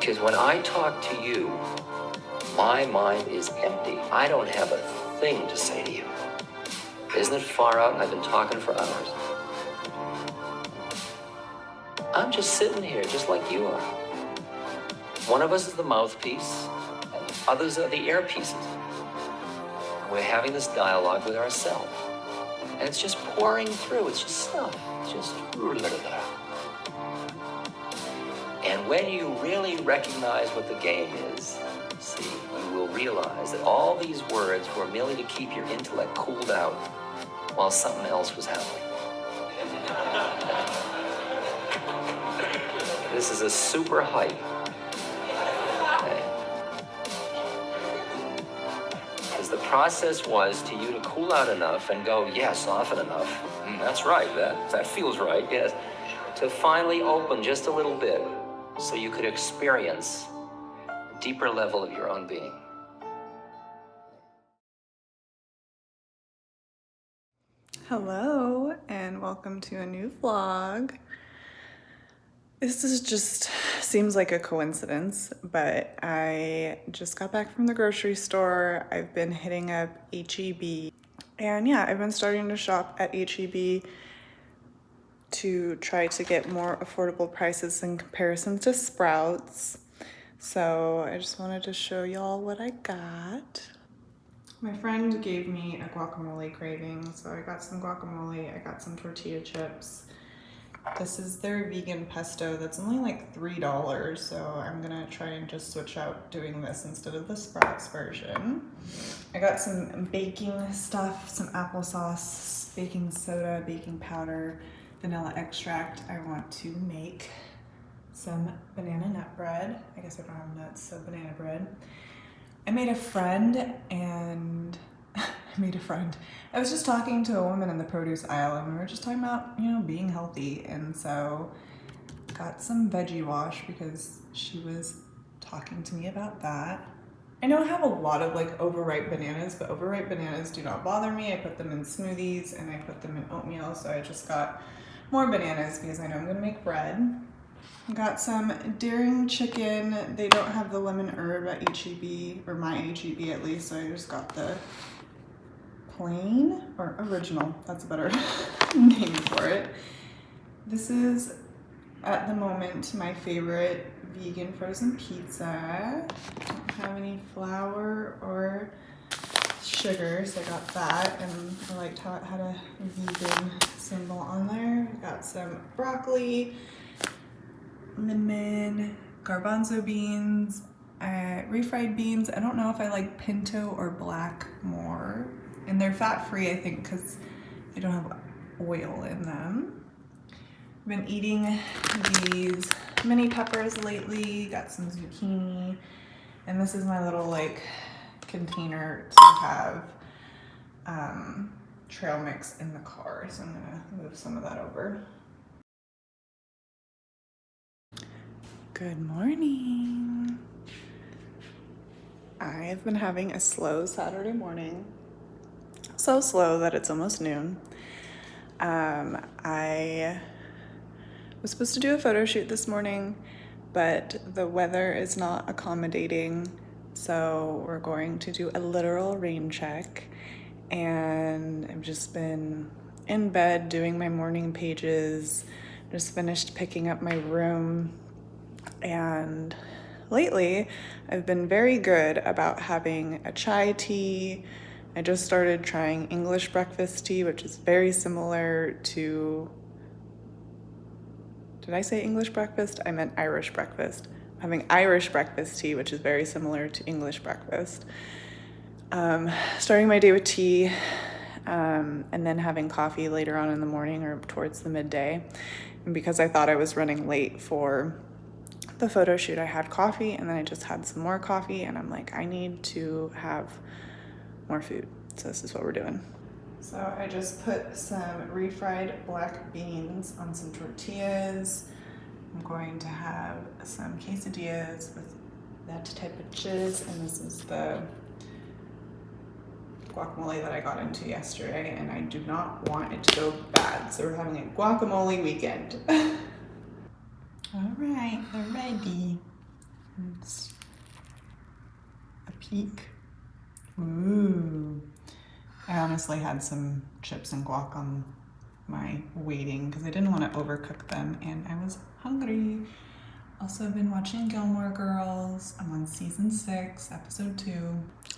Because when I talk to you, my mind is empty. I don't have a thing to say to you. Isn't it far out and I've been talking for hours? I'm just sitting here, just like you are. One of us is the mouthpiece, and others are the earpieces. We're having this dialogue with ourselves. And it's just pouring through, it's just stuff, just And when you really recognize what the game is, see, you will realize that all these words were merely to keep your intellect cooled out while something else was happening. This is a super hype. Because the process was to you to cool out enough and go, yes, often enough. That's right, that feels right, yes. To finally open just a little bit so you could experience a deeper level of your own being. Hello, and welcome to a new vlog. This just seems like a coincidence, but I just got back from the grocery store. I've been hitting up H-E-B, and yeah, I've been starting to shop at H-E-B to try to get more affordable prices in comparison to Sprouts. So I just wanted to show y'all what I got. My friend gave me a guacamole craving, so I got some guacamole, I got some tortilla chips. This is their vegan pesto that's only like $3, so I'm gonna try and just switch out doing this instead of the Sprouts version. I got some baking stuff, some applesauce, baking soda, baking powder, vanilla extract. I want to make some banana nut bread. I guess I don't have nuts, so banana bread. I made a friend. I was just talking to a woman in the produce aisle and we were just talking about, being healthy. And so got some veggie wash because she was talking to me about that. I know I have a lot of like overripe bananas, but overripe bananas do not bother me. I put them in smoothies and I put them in oatmeal. So I just got more bananas because I know I'm gonna make bread. Got some daring chicken. They don't have the lemon herb at H-E-B, or my H-E-B at least, so I just got the plain, or original, that's a better name for it. This is, at the moment, my favorite vegan frozen pizza. Don't have any flour or sugar, so I got that, and I liked how it had a vegan symbol on there. Got some broccoli, lemon, garbanzo beans, refried beans. I don't know if I like pinto or black more. And they're fat-free, I think, because they don't have oil in them. I've been eating these mini peppers lately, got some zucchini, and this is my little like container to have trail mix in the car. So I'm gonna move some of that over. Good morning. I've been having a slow Saturday morning. So slow that it's almost noon. I was supposed to do a photo shoot this morning, but the weather is not accommodating. So we're going to do a literal rain check. And I've just been in bed doing my morning pages, just finished picking up my room. And lately, I've been very good about having a chai tea. I just started trying English breakfast tea, which is very similar to, did I say English breakfast? I meant Irish breakfast. I'm having Irish breakfast tea, which is very similar to English breakfast. Starting my day with tea, and then having coffee later on in the morning or towards the midday. And because I thought I was running late for the photo shoot, I had coffee and then I just had some more coffee and I'm like, I need to have more food. So this is what we're doing. So I just put some refried black beans on some tortillas. I'm going to have some quesadillas with that type of cheese, and this is the guacamole that I got into yesterday, and I do not want it to go bad. So we're having a guacamole weekend. All right, they're ready. peek. Ooh. I honestly had some chips and guac on my waiting because I didn't want to overcook them and I was hungry. Also, I've been watching Gilmore Girls. I'm on season 6, episode 2.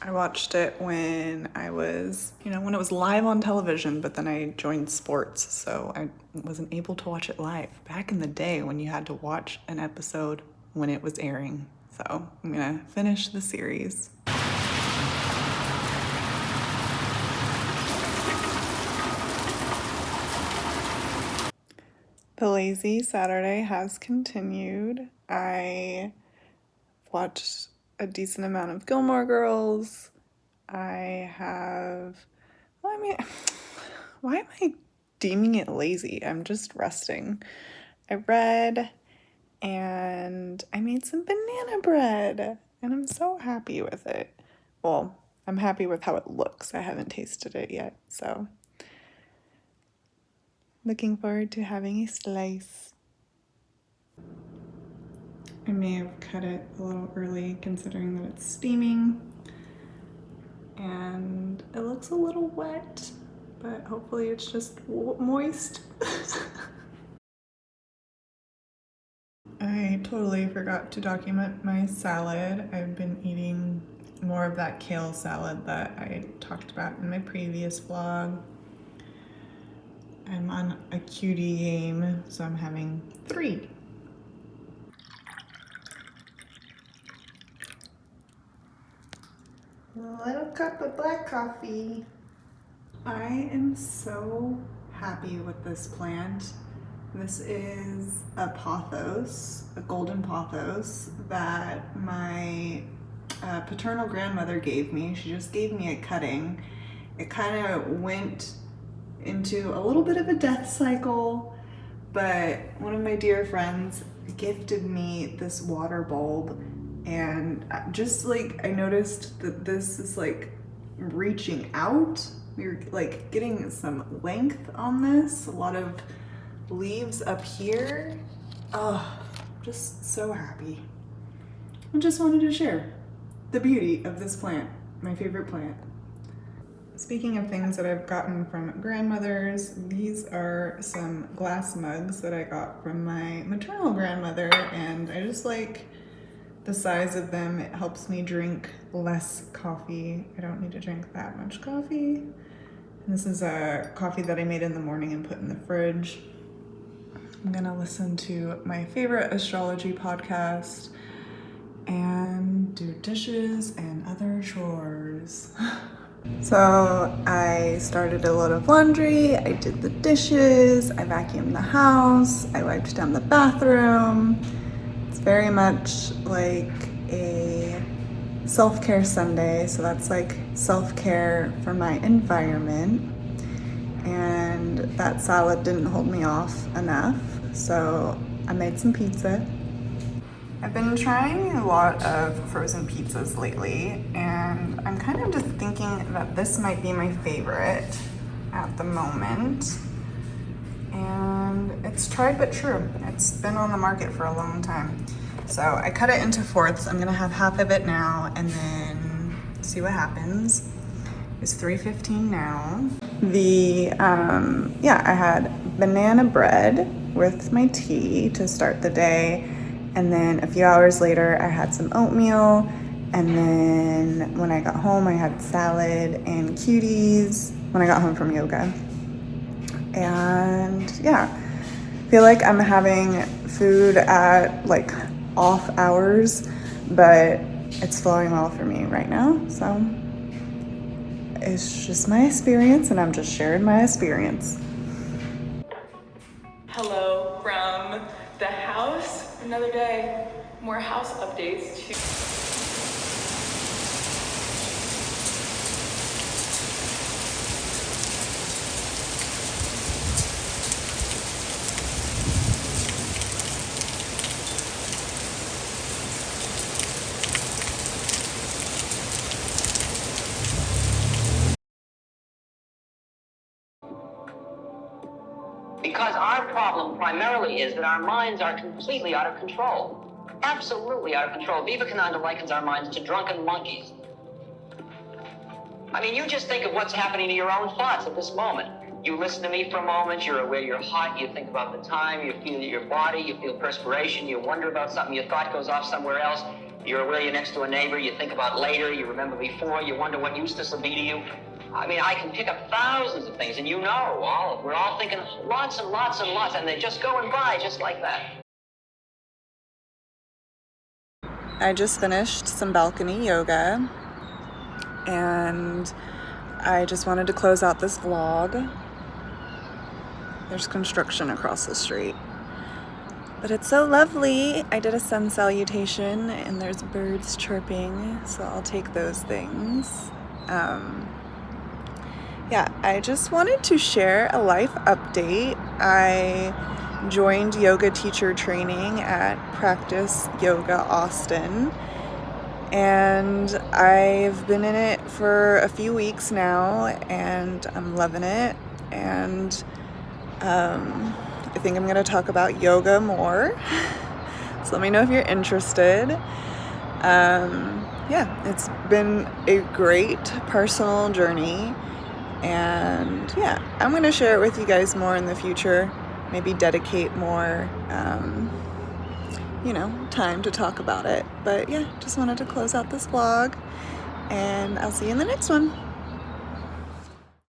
I watched it when I was, when it was live on television, but then I joined sports, so I wasn't able to watch it live. Back in the day when you had to watch an episode when it was airing. So I'm gonna finish the series. The lazy Saturday has continued. I watched a decent amount of Gilmore Girls. I have, why am I deeming it lazy? I'm just resting. I read and I made some banana bread and I'm so happy with it. Well, I'm happy with how it looks. I haven't tasted it yet, so looking forward to having a slice. I may have cut it a little early considering that it's steaming and it looks a little wet, but hopefully it's just moist. I totally forgot to document my salad. I've been eating more of that kale salad that I talked about in my previous vlog. I'm on a cutie game, so I'm having 3. A little cup of black coffee. I am so happy with this plant. This is a pothos, a golden pothos that my paternal grandmother gave me. She just gave me a cutting. It kind of went into a little bit of a death cycle, but one of my dear friends gifted me this water bulb, and just like I noticed that this is like reaching out. We're like getting some length on this, a lot of leaves up here. Oh, just so happy. I just wanted to share the beauty of this plant, my favorite plant. Speaking of things that I've gotten from grandmothers, these are some glass mugs that I got from my maternal grandmother, and I just like the size of them. It helps me drink less coffee. I don't need to drink that much coffee. And this is a coffee that I made in the morning and put in the fridge. I'm gonna listen to my favorite astrology podcast and do dishes and other chores. So I started a load of laundry, I did the dishes, I vacuumed the house, I wiped down the bathroom. It's very much like a self-care Sunday, so that's like self-care for my environment. And that salad didn't hold me off enough, so I made some pizza. I've been trying a lot of frozen pizzas lately, and I'm kind of just thinking that this might be my favorite at the moment. And it's tried but true. It's been on the market for a long time. So I cut it into fourths. I'm gonna have half of it now and then see what happens. It's 3:15 now. I had banana bread with my tea to start the day. And then a few hours later, I had some oatmeal. And then when I got home, I had salad and cuties when I got home from yoga. And yeah, I feel like I'm having food at like off hours, but it's flowing well for me right now. So it's just my experience, and I'm just sharing my experience. Hello from the house. Another day, more house updates. Because our problem primarily is that our minds are completely out of control. Absolutely out of control. Vivekananda likens our minds to drunken monkeys. I mean, you just think of what's happening to your own thoughts at this moment. You listen to me for a moment, you're aware you're hot, you think about the time, you feel your body, you feel perspiration, you wonder about something, your thought goes off somewhere else, you're aware you're next to a neighbor, you think about later, you remember before, you wonder what used to be to you. I mean, I can pick up thousands of things, and you know, we're all thinking lots and lots and lots, and they're just going by just like that. I just finished some balcony yoga, and I just wanted to close out this vlog. There's construction across the street, but it's so lovely. I did a sun salutation, and there's birds chirping, so I'll take those things. Yeah, I just wanted to share a life update. I joined yoga teacher training at Practice Yoga Austin, and I've been in it for a few weeks now, and I'm loving it. And I think I'm going to talk about yoga more, so let me know if you're interested. Yeah, it's been a great personal journey, and yeah, I'm going to share it with you guys more in the future, maybe dedicate more time to talk about it. But yeah, just wanted to close out this vlog, and I'll see you in the next one.